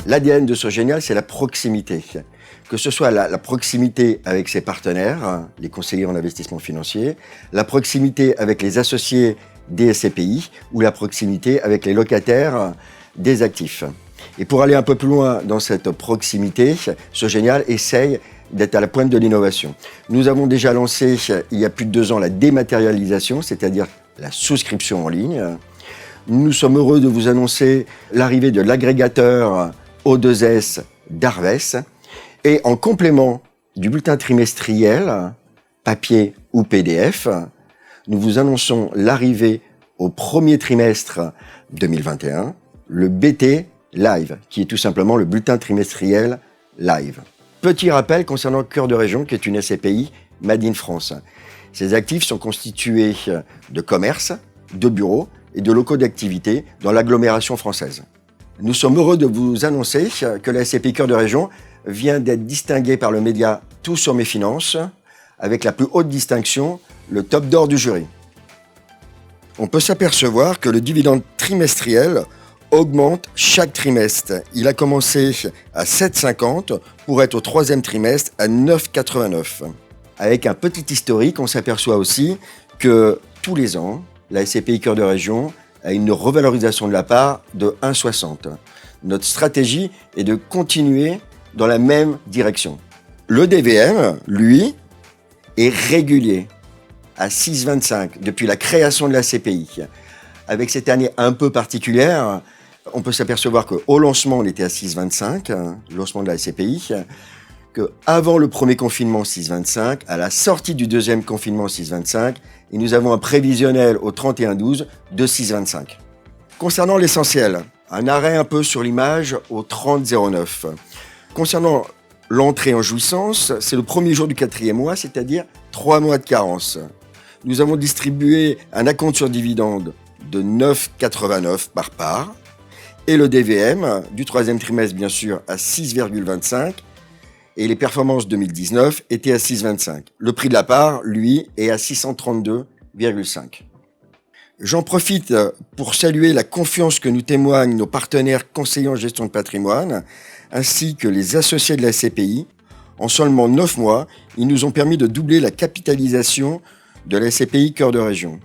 L'ADN de Sogenial, c'est la proximité. Que ce soit la proximité avec ses partenaires, les conseillers en investissement financier, la proximité avec les associés des SCPI ou la proximité avec les locataires des actifs. Et pour aller un peu plus loin dans cette proximité, Sogenial essaye d'être à la pointe de l'innovation. Nous avons déjà lancé, il y a plus de 2 ans, la dématérialisation, c'est-à-dire la souscription en ligne. Nous sommes heureux de vous annoncer l'arrivée de l'agrégateur O2S d'Harvest. Et en complément du bulletin trimestriel, papier ou PDF, nous vous annonçons l'arrivée au premier trimestre 2021, le BT Live, qui est tout simplement le bulletin trimestriel live. Petit rappel concernant Cœur de Région, qui est une SCPI Made in France. Ces actifs sont constitués de commerces, de bureaux et de locaux d'activité dans l'agglomération française. Nous sommes heureux de vous annoncer que la SCPI Cœur de Région vient d'être distinguée par le média Tout sur mes finances, avec la plus haute distinction, le top d'or du jury. On peut s'apercevoir que le dividende trimestriel augmente chaque trimestre. Il a commencé à 7,50 pour être au 3e trimestre à 9,89. Avec un petit historique, on s'aperçoit aussi que tous les ans, la SCPI Cœur de Région a une revalorisation de la part de 1,60. Notre stratégie est de continuer dans la même direction. Le DVM, lui, est régulier à 6,25 depuis la création de la SCPI. Avec cette année un peu particulière, on peut s'apercevoir qu'au lancement, on était à 6,25, le lancement de la SCPI, qu'avant le premier confinement, 6,25, à la sortie du deuxième confinement, 6,25, et nous avons un prévisionnel au 31/12 de 6,25. Concernant l'essentiel, un arrêt un peu sur l'image au 30,09. Concernant l'entrée en jouissance, c'est le premier jour du 4e mois, c'est-à-dire 3 mois de carence. Nous avons distribué un acompte sur dividende de 9,89 par part et le DVM du 3e trimestre, bien sûr, à 6,25 et les performances 2019 étaient à 6,25. Le prix de la part, lui, est à 632,5. J'en profite pour saluer la confiance que nous témoignent nos partenaires conseillers en gestion de patrimoine, ainsi que les associés de la SCPI. En seulement 9 mois, ils nous ont permis de doubler la capitalisation de la SCPI Cœur de Région,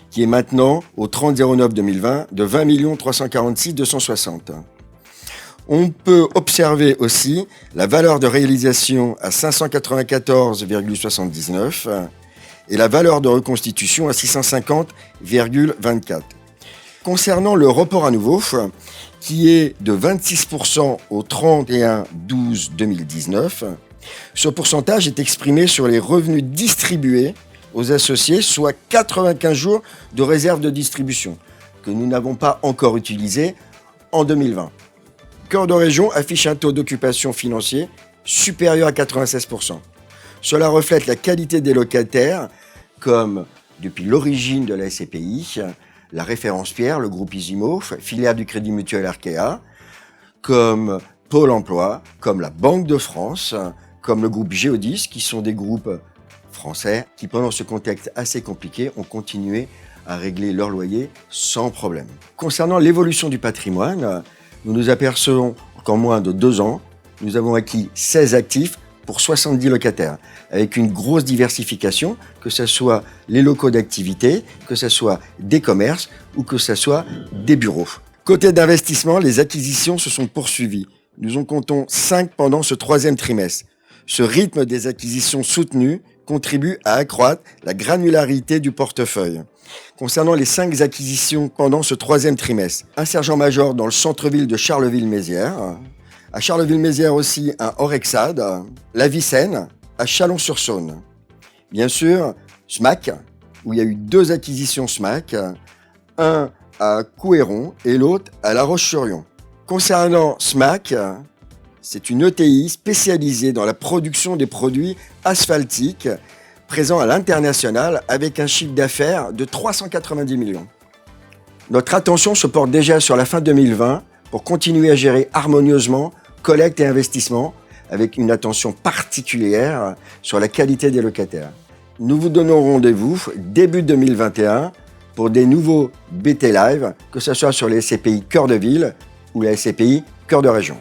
qui est maintenant au 30/09/2020 de 20 346 260. On peut observer aussi la valeur de réalisation à 594,79 et la valeur de reconstitution à 650,24. Concernant le report à nouveau, qui est de 26% au 31/12/2019, ce pourcentage est exprimé sur les revenus distribués aux associés, soit 95 jours de réserve de distribution, que nous n'avons pas encore utilisé en 2020. Cœur de Région affiche un taux d'occupation financier supérieur à 96%. Cela reflète la qualité des locataires, comme depuis l'origine de la SCPI, la référence Pierre, le groupe Isimo, filiale du Crédit Mutuel Arkea, comme Pôle emploi, comme la Banque de France, comme le groupe Géodis, qui sont des groupes français qui, pendant ce contexte assez compliqué, ont continué à régler leur loyer sans problème. Concernant l'évolution du patrimoine, nous nous apercevons qu'en moins de 2 ans, nous avons acquis 16 actifs pour 70 locataires, avec une grosse diversification, que ce soit les locaux d'activité, que ce soit des commerces ou que ce soit des bureaux. Côté d'investissement, les acquisitions se sont poursuivies. Nous en comptons 5 pendant ce 3e trimestre. Ce rythme des acquisitions soutenues contribue à accroître la granularité du portefeuille. Concernant les 5 acquisitions pendant ce 3e trimestre, un sergent-major dans le centre-ville de Charleville-Mézières, à Charleville-Mézières aussi un Orexad, la Vicenne, à Chalon-sur-Saône. Bien sûr, SMAC, où il y a eu 2 acquisitions SMAC, un à Couéron et l'autre à La Roche-sur-Yon. Concernant SMAC, c'est une ETI spécialisée dans la production des produits asphaltiques, présent à l'international avec un chiffre d'affaires de 390 millions. Notre attention se porte déjà sur la fin 2020 pour continuer à gérer harmonieusement collecte et investissement avec une attention particulière sur la qualité des locataires. Nous vous donnons rendez-vous début 2021 pour des nouveaux BT Live, que ce soit sur les SCPI Cœur de Ville ou les SCPI Cœur de Région.